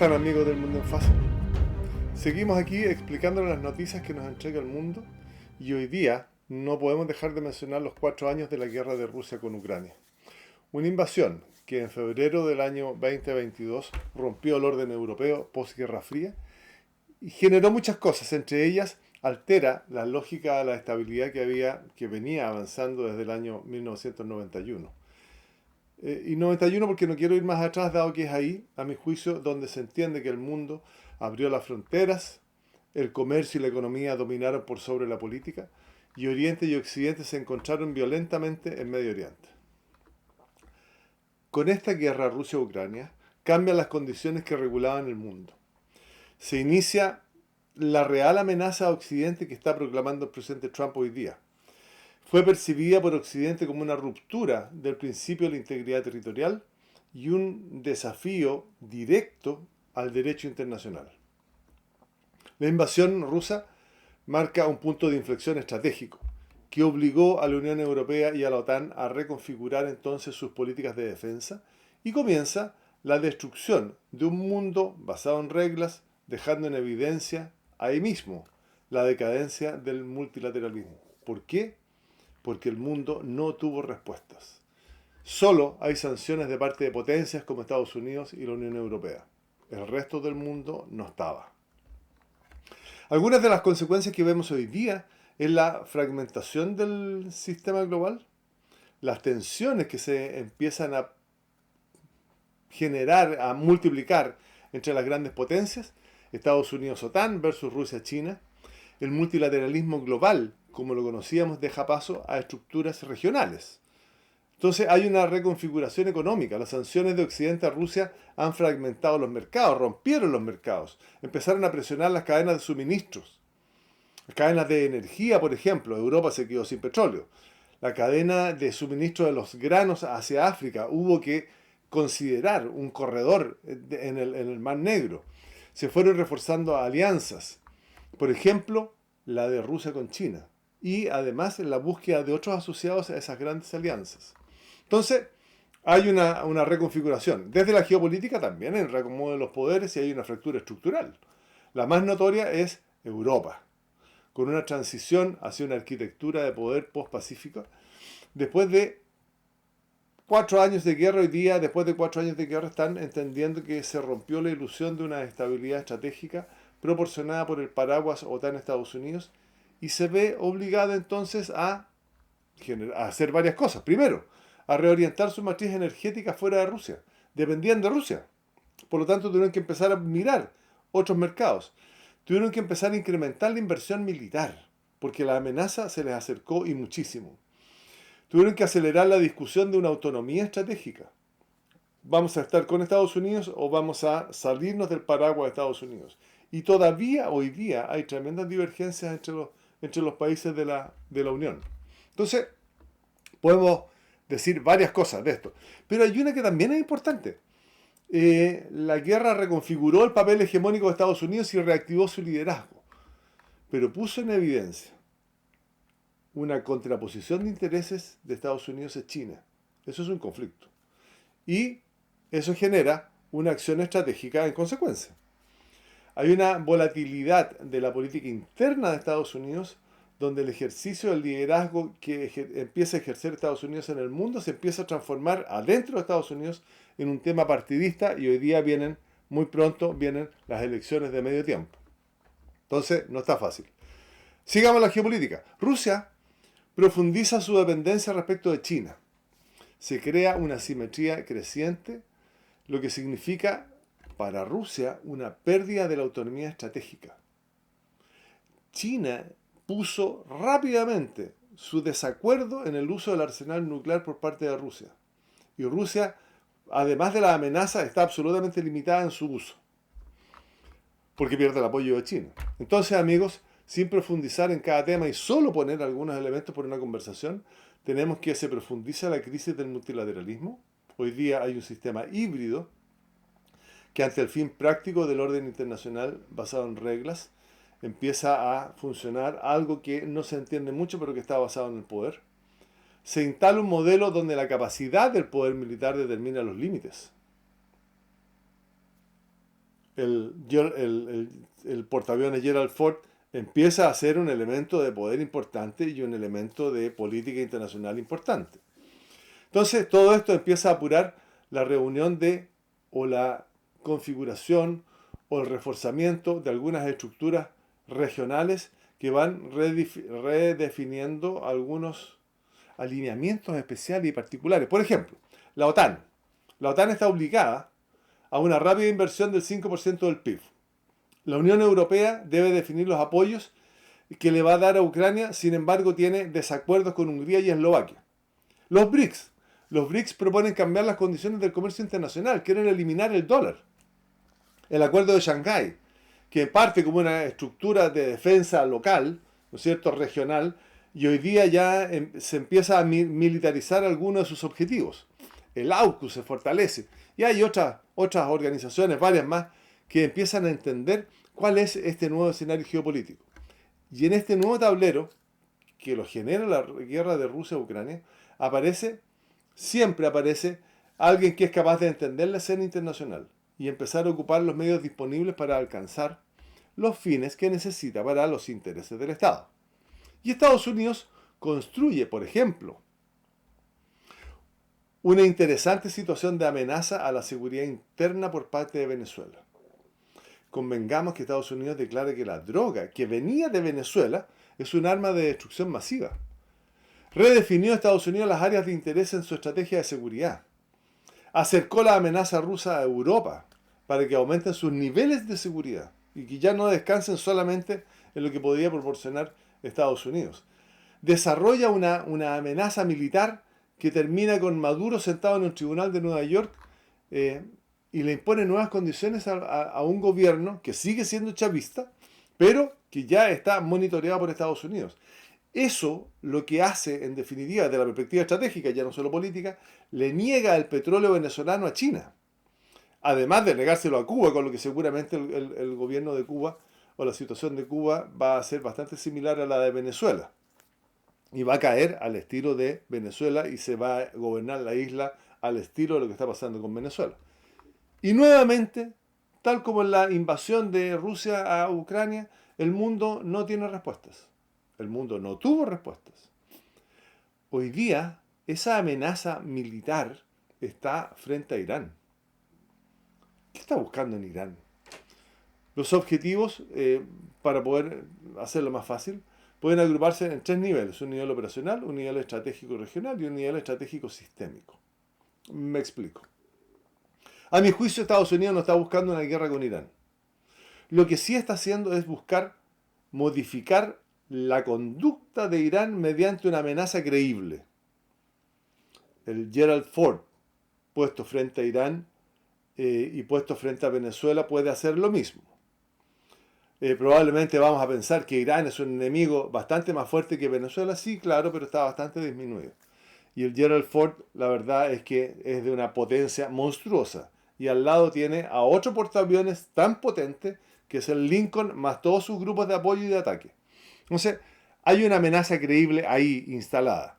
están, amigos del Mundo en Fácil? Seguimos aquí explicando las noticias que nos entrega el mundo y hoy día no podemos dejar de mencionar los 4 años de la guerra de Rusia con Ucrania. Una invasión que en febrero del año 2022 rompió el orden europeo post-Guerra Fría y generó muchas cosas, entre ellas altera la lógica de la estabilidad que venía avanzando desde el año 1991. Y 91 porque no quiero ir más atrás, dado que es ahí, a mi juicio, donde se entiende que el mundo abrió las fronteras, el comercio y la economía dominaron por sobre la política, y Oriente y Occidente se encontraron violentamente en Medio Oriente. Con esta guerra Rusia-Ucrania cambian las condiciones que regulaban el mundo. Se inicia la real amenaza a Occidente que está proclamando el presidente Trump hoy día. Fue percibida por Occidente como una ruptura del principio de la integridad territorial y un desafío directo al derecho internacional. La invasión rusa marca un punto de inflexión estratégico que obligó a la Unión Europea y a la OTAN a reconfigurar entonces sus políticas de defensa y comienza la destrucción de un mundo basado en reglas, dejando en evidencia ahí mismo la decadencia del multilateralismo. ¿Por qué? Porque el mundo no tuvo respuestas. Solo hay sanciones de parte de potencias como Estados Unidos y la Unión Europea. El resto del mundo no estaba. Algunas de las consecuencias que vemos hoy día es la fragmentación del sistema global, las tensiones que se empiezan a generar, a multiplicar entre las grandes potencias, Estados Unidos-OTAN versus Rusia-China, el multilateralismo global, como lo conocíamos, deja paso a estructuras regionales. Entonces hay una reconfiguración económica. Las sanciones de Occidente a Rusia han fragmentado los mercados, rompieron los mercados, empezaron a presionar las cadenas de suministros. Las cadenas de energía, por ejemplo, Europa se quedó sin petróleo. La cadena de suministro de los granos hacia África, hubo que considerar un corredor en el Mar Negro. Se fueron reforzando alianzas, por ejemplo, la de Rusia con China, y además en la búsqueda de otros asociados a esas grandes alianzas. Entonces, hay una reconfiguración. Desde la geopolítica también, en el reacomodo de los poderes, y hay una fractura estructural. La más notoria es Europa, con una transición hacia una arquitectura de poder post-pacífica. Después de 4 años de guerra, hoy día, después de 4 años de guerra, están entendiendo que se rompió la ilusión de una estabilidad estratégica proporcionada por el paraguas OTAN-Estados Unidos y se ve obligada entonces a hacer varias cosas. Primero, a reorientar su matriz energética fuera de Rusia. Dependían de Rusia. Por lo tanto, tuvieron que empezar a mirar otros mercados. Tuvieron que empezar a incrementar la inversión militar, porque la amenaza se les acercó y muchísimo. Tuvieron que acelerar la discusión de una autonomía estratégica. ¿Vamos a estar con Estados Unidos o vamos a salirnos del paraguas de Estados Unidos? Y todavía hoy día hay tremendas divergencias entre los países de la Unión. Entonces, podemos decir varias cosas de esto. Pero hay una que también es importante. La guerra reconfiguró el papel hegemónico de Estados Unidos y reactivó su liderazgo. Pero puso en evidencia una contraposición de intereses de Estados Unidos y China. Eso es un conflicto. Y eso genera una acción estratégica en consecuencia. Hay una volatilidad de la política interna de Estados Unidos donde el ejercicio del liderazgo que empieza a ejercer Estados Unidos en el mundo se empieza a transformar adentro de Estados Unidos en un tema partidista y hoy día muy pronto vienen las elecciones de medio tiempo. Entonces, no está fácil. Sigamos la geopolítica. Rusia profundiza su dependencia respecto de China. Se crea una asimetría creciente, lo que significa para Rusia una pérdida de la autonomía estratégica. China puso rápidamente su desacuerdo en el uso del arsenal nuclear por parte de Rusia. Y Rusia, además de la amenaza, está absolutamente limitada en su uso, porque pierde el apoyo de China. Entonces, amigos, sin profundizar en cada tema y solo poner algunos elementos por una conversación, tenemos que se profundiza la crisis del multilateralismo. Hoy día hay un sistema híbrido que ante el fin práctico del orden internacional basado en reglas empieza a funcionar algo que no se entiende mucho pero que está basado en el poder. Se instala un modelo donde la capacidad del poder militar determina los límites. el portaaviones Gerald Ford empieza a ser un elemento de poder importante y un elemento de política internacional importante. Entonces, todo esto empieza a apurar la reunión o la configuración o el reforzamiento de algunas estructuras regionales que van redefiniendo algunos alineamientos especiales y particulares. Por ejemplo, la OTAN. La OTAN está obligada a una rápida inversión del 5% del PIB. La Unión Europea debe definir los apoyos que le va a dar a Ucrania, sin embargo tiene desacuerdos con Hungría y Eslovaquia. Los BRICS. Los BRICS proponen cambiar las condiciones del comercio internacional, quieren eliminar el dólar. El acuerdo de Shanghái, que parte como una estructura de defensa local, ¿no es cierto?, regional, y hoy día ya se empieza a militarizar algunos de sus objetivos. El AUKUS se fortalece. Y hay otras organizaciones, varias más, que empiezan a entender cuál es este nuevo escenario geopolítico. Y en este nuevo tablero, que lo genera la guerra de Rusia a Ucrania, siempre aparece alguien que es capaz de entender la escena internacional y empezar a ocupar los medios disponibles para alcanzar los fines que necesita para los intereses del Estado. Y Estados Unidos construye, por ejemplo, una interesante situación de amenaza a la seguridad interna por parte de Venezuela. Convengamos que Estados Unidos declara que la droga que venía de Venezuela es un arma de destrucción masiva. Redefinió Estados Unidos las áreas de interés en su estrategia de seguridad. Acercó la amenaza rusa a Europa para que aumenten sus niveles de seguridad y que ya no descansen solamente en lo que podría proporcionar Estados Unidos. Desarrolla una amenaza militar que termina con Maduro sentado en un tribunal de Nueva York y le impone nuevas condiciones a un gobierno que sigue siendo chavista, pero que ya está monitoreado por Estados Unidos. Eso lo que hace, en definitiva, desde la perspectiva estratégica, ya no solo política, le niega el petróleo venezolano a China. Además de negárselo a Cuba, con lo que seguramente el gobierno de Cuba o la situación de Cuba va a ser bastante similar a la de Venezuela. Y va a caer al estilo de Venezuela y se va a gobernar la isla al estilo de lo que está pasando con Venezuela. Y nuevamente, tal como en la invasión de Rusia a Ucrania, el mundo no tiene respuestas. El mundo no tuvo respuestas. Hoy día, esa amenaza militar está frente a Irán. ¿Qué está buscando en Irán? Los objetivos, para poder hacerlo más fácil, pueden agruparse en tres niveles: un nivel operacional, un nivel estratégico regional y un nivel estratégico sistémico. Me explico. A mi juicio, Estados Unidos no está buscando una guerra con Irán. Lo que sí está haciendo es buscar modificar la conducta de Irán mediante una amenaza creíble. El Gerald Ford, puesto frente a Irán y puesto frente a Venezuela, puede hacer lo mismo. Probablemente vamos a pensar que Irán es un enemigo bastante más fuerte que Venezuela, sí, claro, pero está bastante disminuido. Y el Gerald Ford, la verdad es que es de una potencia monstruosa. Y al lado tiene a otro portaaviones tan potente que es el Lincoln, más todos sus grupos de apoyo y de ataque. Entonces, hay una amenaza creíble ahí instalada.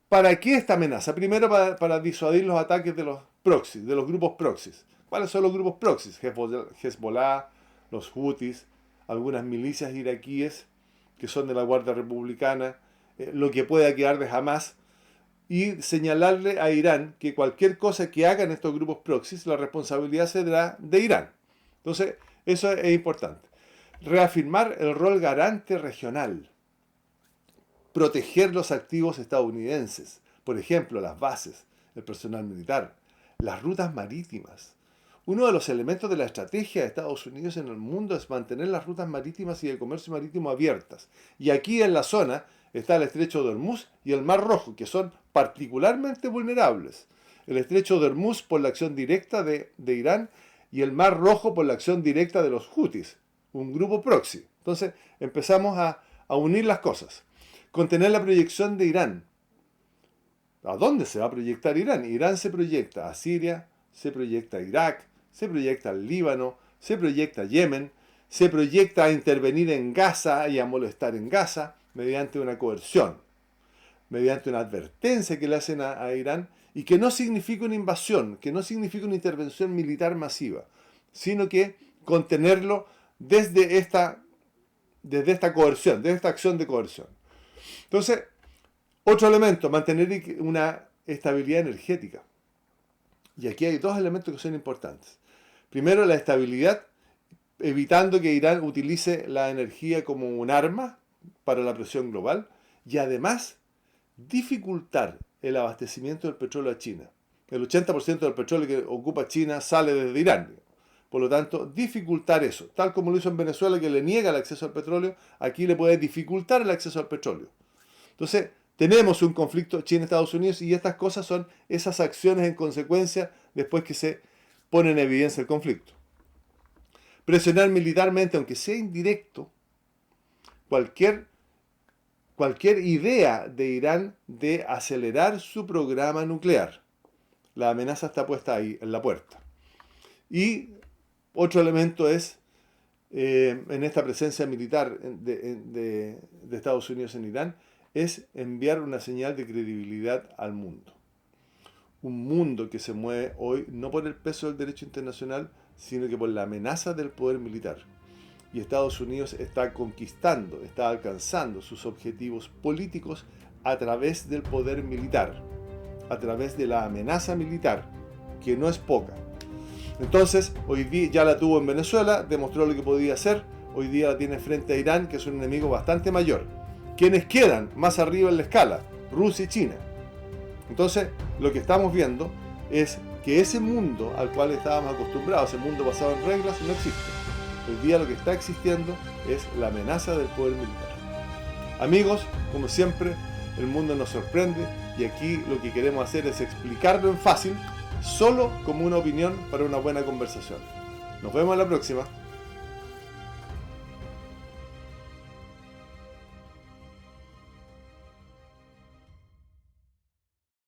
¿Para qué esta amenaza? Primero, para disuadir los ataques de los proxies, de los grupos proxies. ¿Cuáles son los grupos proxies? Hezbollah, los Houthis, algunas milicias iraquíes que son de la Guardia Republicana, lo que pueda quedar de Hamas, y señalarle a Irán que cualquier cosa que hagan estos grupos proxies, la responsabilidad será de Irán. Entonces, eso es importante. Reafirmar el rol garante regional. Proteger los activos estadounidenses, por ejemplo, las bases, el personal militar, las rutas marítimas. Uno de los elementos de la estrategia de Estados Unidos en el mundo es mantener las rutas marítimas y el comercio marítimo abiertas. Y aquí en la zona está el estrecho de Hormuz y el Mar Rojo, que son particularmente vulnerables. El estrecho de Hormuz por la acción directa de Irán y el Mar Rojo por la acción directa de los Houthis, un grupo proxy. Entonces empezamos a unir las cosas. Contener la proyección de Irán. ¿A dónde se va a proyectar Irán? Irán se proyecta a Siria, se proyecta a Irak, se proyecta al Líbano, se proyecta a Yemen, se proyecta a intervenir en Gaza y a molestar en Gaza mediante una coerción, mediante una advertencia que le hacen a Irán y que no significa una invasión, que no significa una intervención militar masiva. sino que contenerlo desde esta coerción, desde esta acción de coerción. Entonces, otro elemento, mantener una estabilidad energética. Y aquí hay dos elementos que son importantes. Primero, la estabilidad, evitando que Irán utilice la energía como un arma para la presión global, y además dificultar el abastecimiento del petróleo a China. El 80% del petróleo que ocupa China sale desde Irán. Por lo tanto, dificultar eso. Tal como lo hizo en Venezuela, que le niega el acceso al petróleo, aquí le puede dificultar el acceso al petróleo. Entonces, tenemos un conflicto China-Estados Unidos y estas cosas son esas acciones en consecuencia después que se pone en evidencia el conflicto. Presionar militarmente, aunque sea indirecto, cualquier idea de Irán de acelerar su programa nuclear. La amenaza está puesta ahí, en la puerta. Y otro elemento es, en esta presencia militar de Estados Unidos en Irán, es enviar una señal de credibilidad al mundo. Un mundo que se mueve hoy no por el peso del derecho internacional, sino que por la amenaza del poder militar. Y Estados Unidos está conquistando, está alcanzando sus objetivos políticos a través del poder militar, a través de la amenaza militar, que no es poca. Entonces, hoy día ya la tuvo en Venezuela, demostró lo que podía hacer, hoy día la tiene frente a Irán, que es un enemigo bastante mayor. ¿Quiénes quedan más arriba en la escala? Rusia y China. Entonces, lo que estamos viendo es que ese mundo al cual estábamos acostumbrados, ese mundo basado en reglas, no existe. Hoy día lo que está existiendo es la amenaza del poder militar. Amigos, como siempre, el mundo nos sorprende y aquí lo que queremos hacer es explicarlo en fácil, solo como una opinión para una buena conversación. Nos vemos en la próxima.